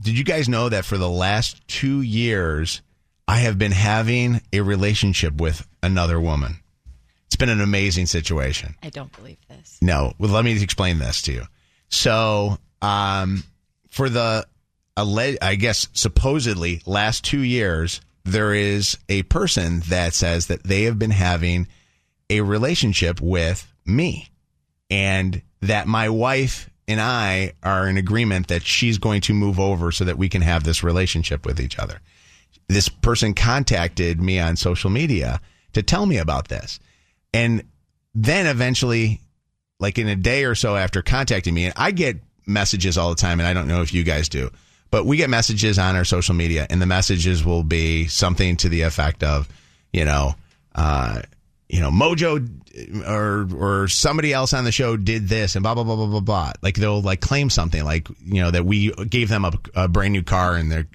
did you guys know that for the last 2 years, I have been having a relationship with another woman? It's been an amazing situation. I don't believe this. No. Well, let me explain this to you. So, for the, I guess, supposedly last 2 years, there is a person that says that they have been having a relationship with me, and that my wife and I are in agreement that she's going to move over so that we can have this relationship with each other. This person contacted me on social media to tell me about this. And then eventually, like in a day or so after contacting me, and I get messages all the time, and I don't know if you guys do, but we get messages on our social media, and the messages will be something to the effect of, Mojo or somebody else on the show did this and blah, blah, blah, blah, blah, blah. Like they'll like claim something like, that we gave them a brand new car and they're,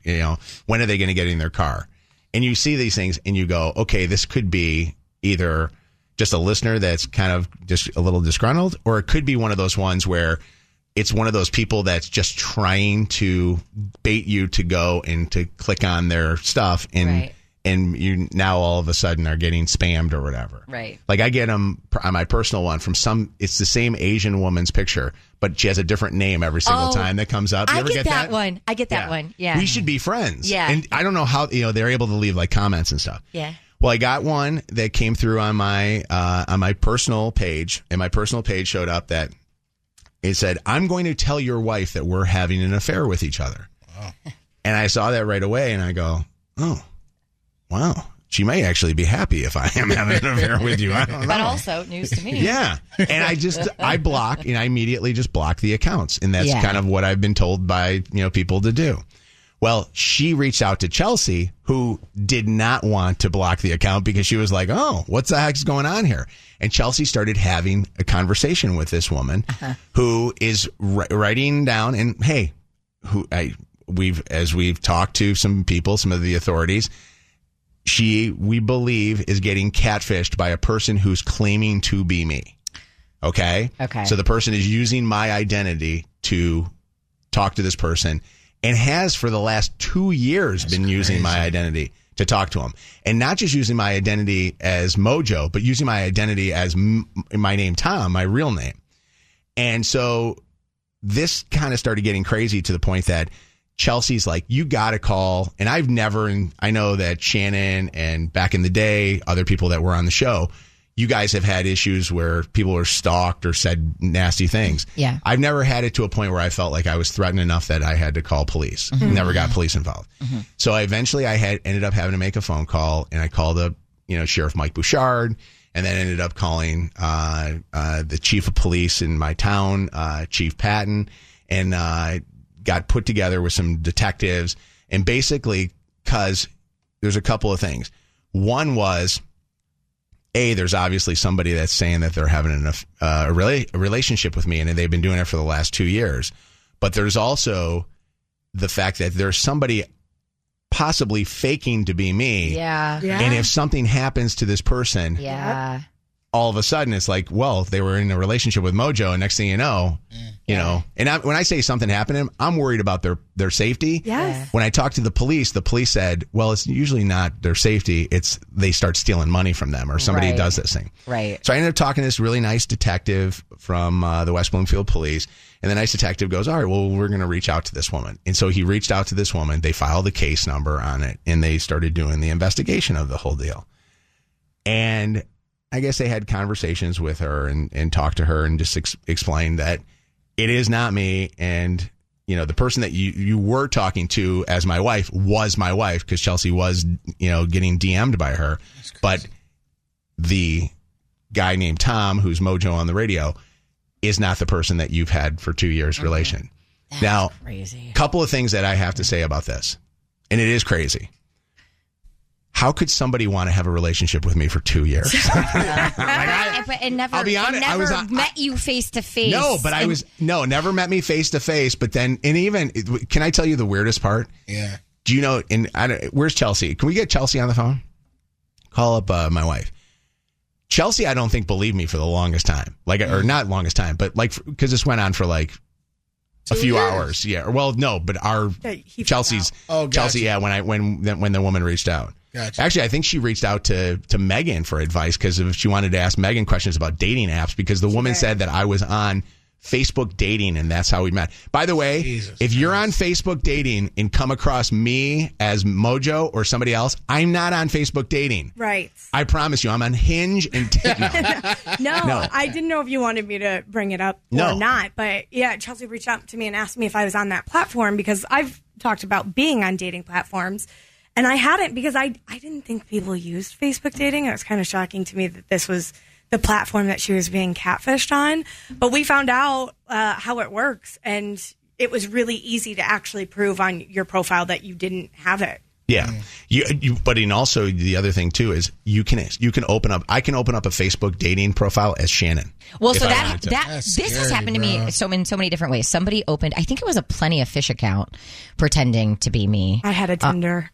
when are they going to get in their car? And you see these things and you go, okay, this could be either just a listener that's kind of just a little disgruntled, or it could be one of those ones where it's one of those people that's just trying to bait you to go and to click on their stuff and you now all of a sudden are getting spammed or whatever. Right. Like I get them on my personal one from it's the same Asian woman's picture, but she has a different name every single time that comes up. You ever get that one. I get that one. Yeah. We should be friends. Yeah. And I don't know how, they're able to leave like comments and stuff. Yeah. Well, I got one that came through on my personal page, and my personal page showed up that it said, "I'm going to tell your wife that we're having an affair with each other." Wow. And I saw that right away and I go, "Oh, wow, she may actually be happy if I am having an affair with you." I don't know. But also news to me. Yeah. And I block, and I immediately just block the accounts. And that's kind of what I've been told by, people to do. Well, she reached out to Chelsea, who did not want to block the account because she was like, "Oh, what the heck's going on here?" And Chelsea started having a conversation with this woman who is writing down, and hey, as we've talked to some people, some of the authorities, we believe is getting catfished by a person who's claiming to be me. Okay? Okay. So the person is using my identity to talk to this person, and has for the last 2 years been using my identity to talk to him. And not just using my identity as Mojo, but using my identity as my name, Tom, my real name. And so this kind of started getting crazy to the point that Chelsea's like, "You got to call." And I know that Shannon and back in the day, other people that were on the show, you guys have had issues where people were stalked or said nasty things. Yeah. I've never had it to a point where I felt like I was threatened enough that I had to call police. Mm-hmm. Never got police involved. Mm-hmm. So eventually I ended up having to make a phone call, and I called up, Sheriff Mike Bouchard, and then ended up calling the chief of police in my town, Chief Patton, and got put together with some detectives. And basically, because there's a couple of things. One was, there's obviously somebody that's saying that they're having a relationship with me, and they've been doing it for the last 2 years. But there's also the fact that there's somebody possibly faking to be me. Yeah. And if something happens to this person, all of a sudden it's like, well, they were in a relationship with Mojo, and next thing you know, and when I say something happened to them, I'm worried about their safety. Yes. When I talked to the police said, well, it's usually not their safety. It's they start stealing money from them, or somebody does this thing. Right. So I ended up talking to this really nice detective from the West Bloomfield Police. And the nice detective goes, "All right, well, we're going to reach out to this woman." And so he reached out to this woman. They filed a case number on it, and they started doing the investigation of the whole deal. And I guess they had conversations with her and talked to her and just explained that it is not me. And, the person that you were talking to as my wife was my wife, because Chelsea was, getting DM'd by her. But the guy named Tom, who's Mojo on the radio, is not the person that you've had for 2 years relation. That's now, crazy. A couple of things that I have to say about this, and it is crazy. How could somebody want to have a relationship with me for 2 years? I'll be honest, I never met you face to face. No, but never met me face to face. But then, and even, can I tell you the weirdest part? Yeah. Do you know, where's Chelsea? Can we get Chelsea on the phone? Call up my wife. Chelsea, I don't think believed me for the longest time. Or not longest time, but because this went on for a few hours. Yeah. Well, no, but Chelsea's Chelsea. Yeah. When the woman reached out. Gotcha. Actually, I think she reached out to Megan for advice because she wanted to ask Megan questions about dating apps because the woman said that I was on Facebook dating and that's how we met. By the way, if you're on Facebook dating and come across me as Mojo or somebody else, I'm not on Facebook dating. Right. I promise you, I'm on Hinge and No, I didn't know if you wanted me to bring it up or not. But yeah, Chelsea reached out to me and asked me if I was on that platform because I've talked about being on dating platforms. And I hadn't because I didn't think people used Facebook dating. It was kind of shocking to me that this was the platform that she was being catfished on. But we found out how it works. And it was really easy to actually prove on your profile that you didn't have it. Yeah. But also the other thing too is you can open up. I can open up a Facebook dating profile as Shannon. Well, so this has happened to me in so many different ways. Somebody opened, I think it was a Plenty of Fish account, pretending to be me. I had a Tinder.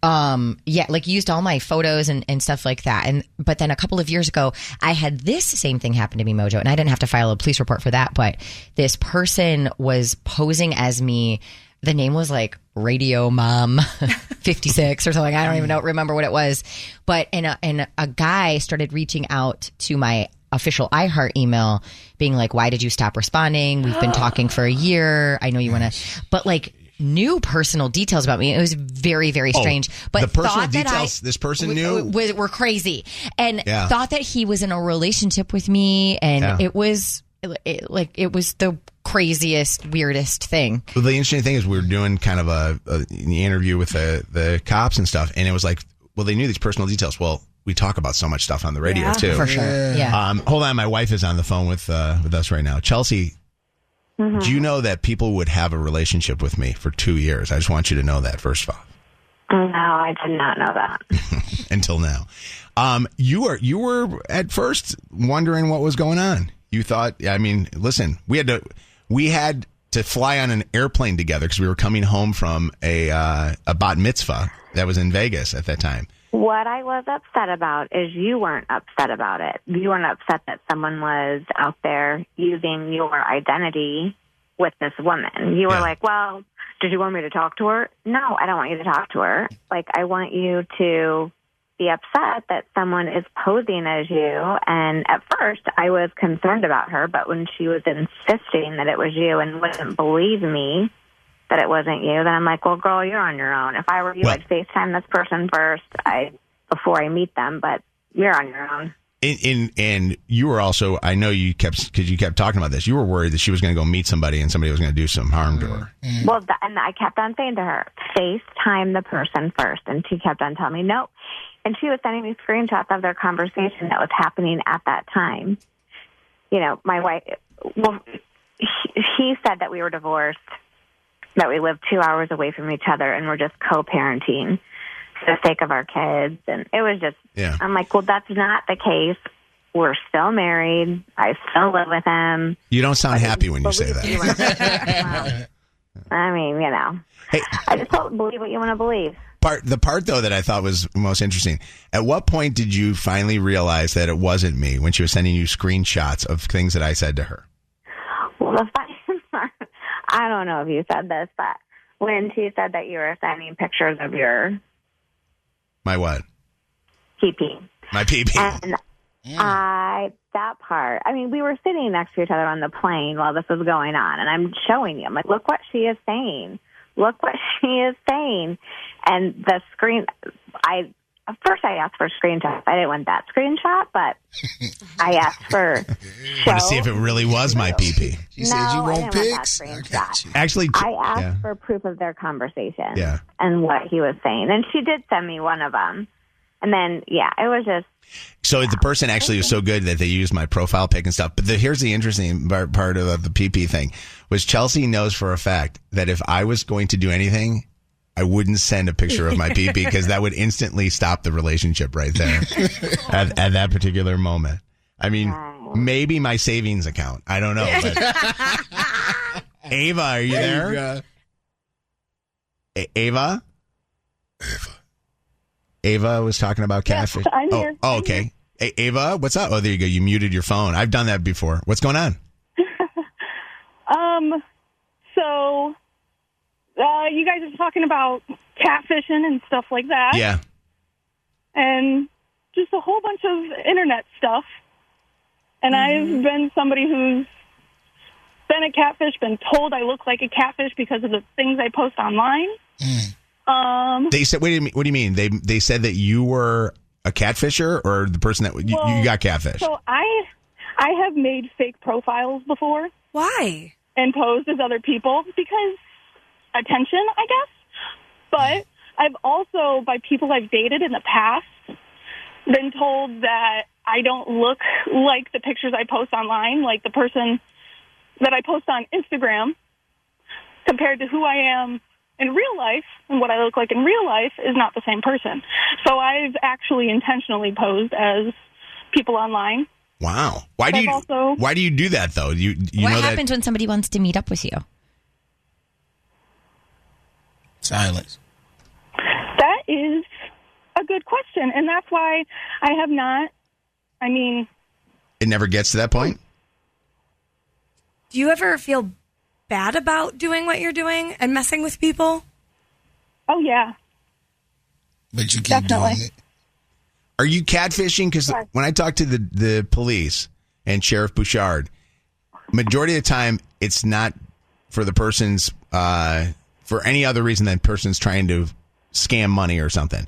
Used all my photos and stuff like that. But then a couple of years ago, I had this same thing happen to me, Mojo, and I didn't have to file a police report for that. But this person was posing as me. The name was like Radio Mom 56 or something. I don't even remember what it was. But and a guy started reaching out to my official iHeart email being like, why did you stop responding? We've been talking for a year. I know you want to, but like new personal details about me. It was very, very strange. But the personal details this person knew were crazy and thought that he was in a relationship with me. And it was the craziest, weirdest thing. Well, the interesting thing is we were doing kind of an interview with the cops and stuff, and it was like, well, they knew these personal details. Well, we talk about so much stuff on the radio too. For sure. Yeah. Hold on, my wife is on the phone with us right now. Chelsea, do you know that people would have a relationship with me for 2 years? I just want you to know that first of all. No, I did not know that. Until now. You were at first wondering what was going on. You thought, I mean, listen, we had to fly on an airplane together because we were coming home from a bat mitzvah that was in Vegas at that time. What I was upset about is you weren't upset about it. You weren't upset that someone was out there using your identity with this woman. You were like, well, did you want me to talk to her? No, I don't want you to talk to her. Like, I want you to be upset that someone is posing as you. And at first, I was concerned about her, but when she was insisting that it was you and wouldn't believe me that it wasn't you, then I'm like, well, girl, you're on your own. If I were you, I'd FaceTime this person first before I meet them, but you're on your own. And you were also, I know you kept talking about this, you were worried that she was going to go meet somebody and somebody was going to do some harm to her. Well, and I kept on saying to her, FaceTime the person first. And she kept on telling me, no. And she was sending me screenshots of their conversation that was happening at that time. You know, my wife, he said that we were divorced, that we lived 2 hours away from each other, and we're just co-parenting for the sake of our kids. And it was just, I'm like, well, that's not the case. We're still married. I still live with him. You don't sound happy when you say that. I mean, you know, I just don't believe what you want to believe. The part, though, that I thought was most interesting, at what point did you finally realize that it wasn't me when she was sending you screenshots of things that I said to her? Well, the funny part, I don't know if you said this, but when she said that you were sending pictures of your... My what? PP. My PP. And that part, I mean, we were sitting next to each other on the plane while this was going on, and I'm showing you, I'm like, look what she is saying. Look what she is saying. And the screen, at first I asked for screenshots. I didn't want that screenshot, but I asked for show. Want to see if it really was my PP. She said you want pics? Actually, I asked for proof of their conversation and what he was saying. And she did send me one of them. And then, it was just... So the person actually was so good that they used my profile pic and stuff. But here's the interesting part of the PP thing, was Chelsea knows for a fact that if I was going to do anything, I wouldn't send a picture of my PP because that would instantly stop the relationship right there at that particular moment. I mean, maybe my savings account. I don't know. But... Ava, are you there? Ava? Ava was talking about catfish. Yeah, I'm here. Oh, okay. Hey, Ava, what's up? Oh, there you go. You muted your phone. I've done that before. What's going on? So, you guys are talking about catfishing and stuff like that. Yeah. And just a whole bunch of internet stuff. And I've been somebody who's been a catfish, been told I look like a catfish because of the things I post online. They said, what do you mean? They said that you were a catfisher, or the person that you got catfished? So I have made fake profiles before. Why? And posed as other people because attention, I guess. But I've also, by people I've dated in the past, been told that I don't look like the pictures I post online, like the person that I post on Instagram, compared to who I am in real life, and what I look like in real life is not the same person. So I've actually intentionally posed as people online. Wow. Why do you do that though? You what know happens when somebody wants to meet up with you? Silence. That is a good question, and that's why I have not. I mean, it never gets to that point. Do you ever feel bad about doing what you're doing and messing with people? Oh yeah. But you keep doing it. Are you catfishing? Because when I talk to the police and Sheriff Bouchard, majority of the time it's not for the person's for any other reason than person's trying to scam money or something.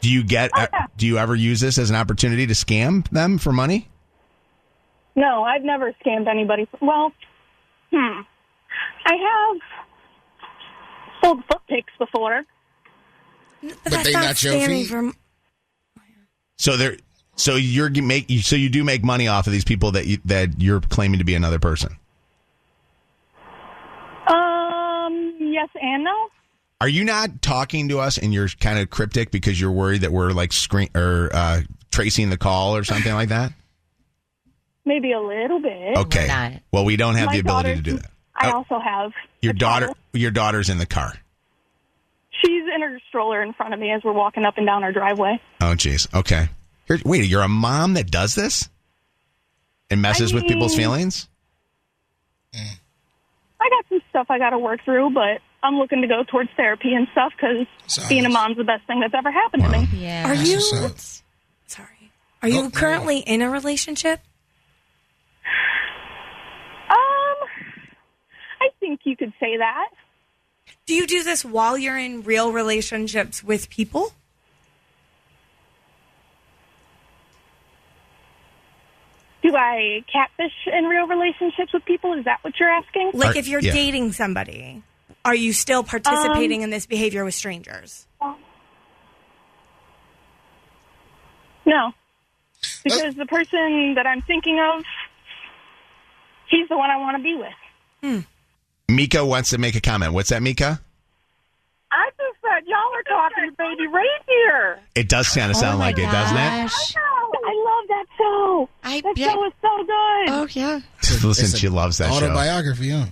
Do you do you ever use this as an opportunity to scam them for money? No, I've never scammed anybody. Well, I have sold foot pics before. But they not your feet. So you do make money off of these people that you're claiming to be another person. Yes and no. Are you not talking to us and you're kind of cryptic because you're worried that we're like tracing the call or something like that? Maybe a little bit. Okay. Well, we don't have the ability to do that. I also have your daughter. Your daughter's in the car. She's in her stroller in front of me as we're walking up and down our driveway. Oh, geez. Okay. Wait, you're a mom that does this and messes with people's feelings? I got some stuff I got to work through, but I'm looking to go towards therapy and stuff because being a mom's the best thing that's ever happened to me. Yeah. Are you? Sorry. Are you currently in a relationship? I think you could say that. Do you do this while you're in real relationships with people? Do I catfish in real relationships with people? Is that what you're asking? Like if you're dating somebody, are you still participating in this behavior with strangers? No. Because the person that I'm thinking of, he's the one I want to be with. Mika wants to make a comment. What's that, Mika? I just said y'all are talking to Baby Reindeer. It does kind of sound like it, doesn't it? I love that show. That show is so good. Oh, yeah. Listen, she loves that show. Autobiography, huh?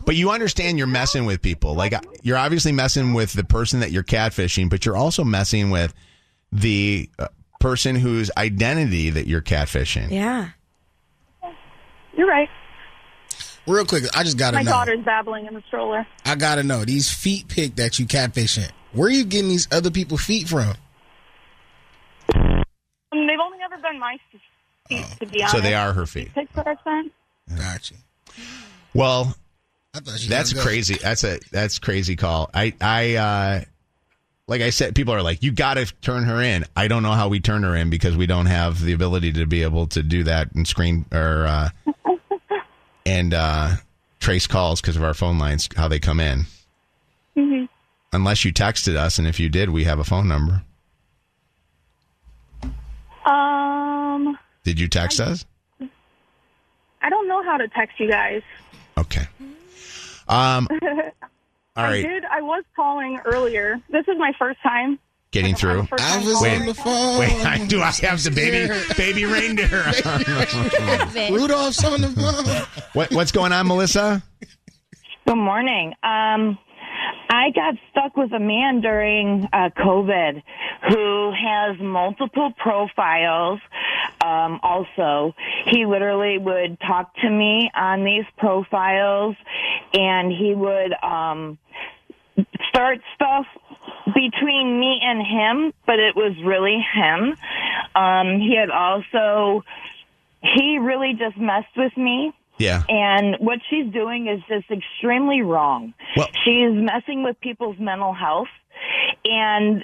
But you understand you're messing with people. Like, you're obviously messing with the person that you're catfishing, but you're also messing with the person whose identity that you're catfishing. Yeah. You're right. Real quick, I just got to know. My daughter's babbling in the stroller. I got to know, these feet pic that you catfishing, where are you getting these other people's feet from? They've only ever been my feet, to be honest. So they are her feet. Pics that I sent. Gotcha. Well, that's crazy. That's crazy call. I like I said, people are like, you got to turn her in. I don't know how we turn her in because we don't have the ability to be able to do that and screen or and trace calls because of our phone lines, how they come in. Mm-hmm. Unless you texted us, and if you did, we have a phone number. Did you text us? I don't know how to text you guys. Okay. All right. I was calling earlier. This is my first time getting through. I was on the phone. Wait, do I have the baby reindeer? Rudolph's on the phone. What's going on, Melissa? Good morning. I I got stuck with a man during COVID who has multiple profiles. Also, he literally would talk to me on these profiles, and he would start stuff between me and him, but it was really him. He really just messed with me. Yeah. And what she's doing is just extremely wrong. Well, she's messing with people's mental health, and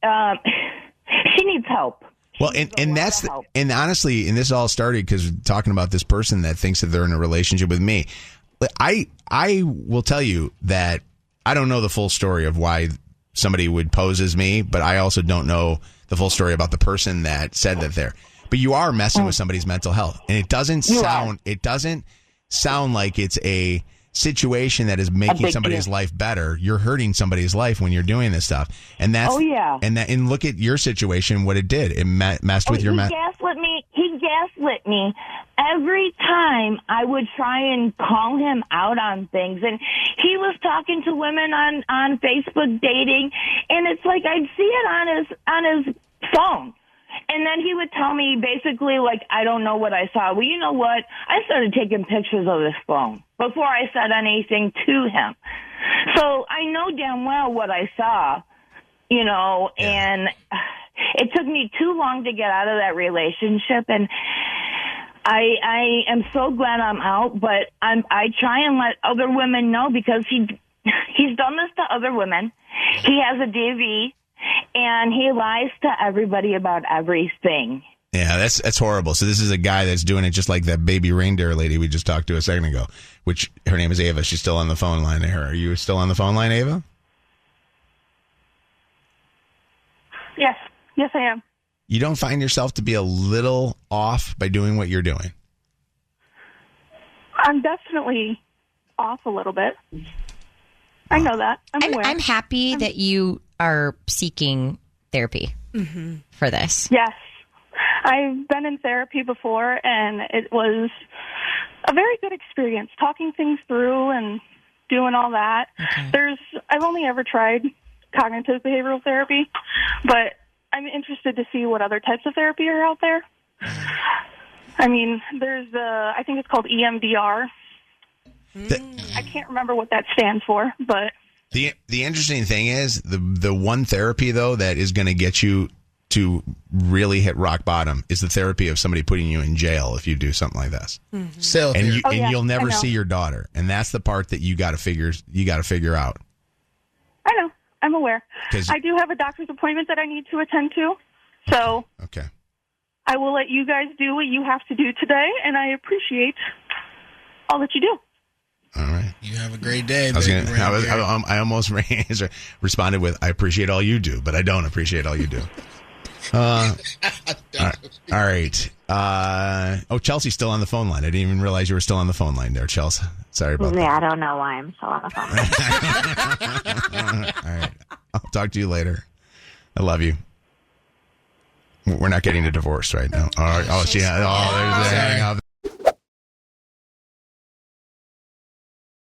she needs help. Well, and that's and honestly, and this all started because talking about this person that thinks that they're in a relationship with me. I will tell you that I don't know the full story of why somebody would pose as me, but I also don't know the full story about the person that said that there. But you are messing with somebody's mental health, and it doesn't sound like it's a situation that is making somebody's life better. You're hurting somebody's life when you're doing this stuff, and that's and look at your situation. What it did, it messed with your. He gaslit me every time I would try and call him out on things, and he was talking to women on Facebook dating, and it's like I'd see it on his phone. And then he would tell me basically, like, I don't know what I saw. Well, you know what? I started taking pictures of his phone before I said anything to him. So I know damn well what I saw, and it took me too long to get out of that relationship. And I am so glad I'm out, but I try and let other women know because he's done this to other women. He has a DV. And he lies to everybody about everything. Yeah, that's horrible. So this is a guy that's doing it just like that baby reindeer lady we just talked to a second ago, which her name is Ava. She's still on the phone line. Are you still on the phone line, Ava? Yes. Yes, I am. You don't find yourself to be a little off by doing what you're doing? I'm definitely off a little bit. I know that. I'm aware. I'm happy that you are seeking therapy for this. Yes. I've been in therapy before, and it was a very good experience, talking things through and doing all that. Okay. I've only ever tried cognitive behavioral therapy, but I'm interested to see what other types of therapy are out there. I mean, there's I think it's called EMDR. I can't remember what that stands for, but the interesting thing is the one therapy though that is going to get you to really hit rock bottom is the therapy of somebody putting you in jail if you do something like this. Mm-hmm. You'll never see your daughter, and that's the part that you got to figure out. I know. I'm aware. I do have a doctor's appointment that I need to attend to, so okay. I will let you guys do what you have to do today, and I appreciate all that you do. All right. You have a great day. I almost responded with, I appreciate all you do, but I don't appreciate all you do. All right. Chelsea's still on the phone line. I didn't even realize you were still on the phone line there, Chelsea. Sorry about that. Yeah, I don't know why I'm still on the phone. All right. I'll talk to you later. I love you. We're not getting a divorce right now. All right. There's the hang up.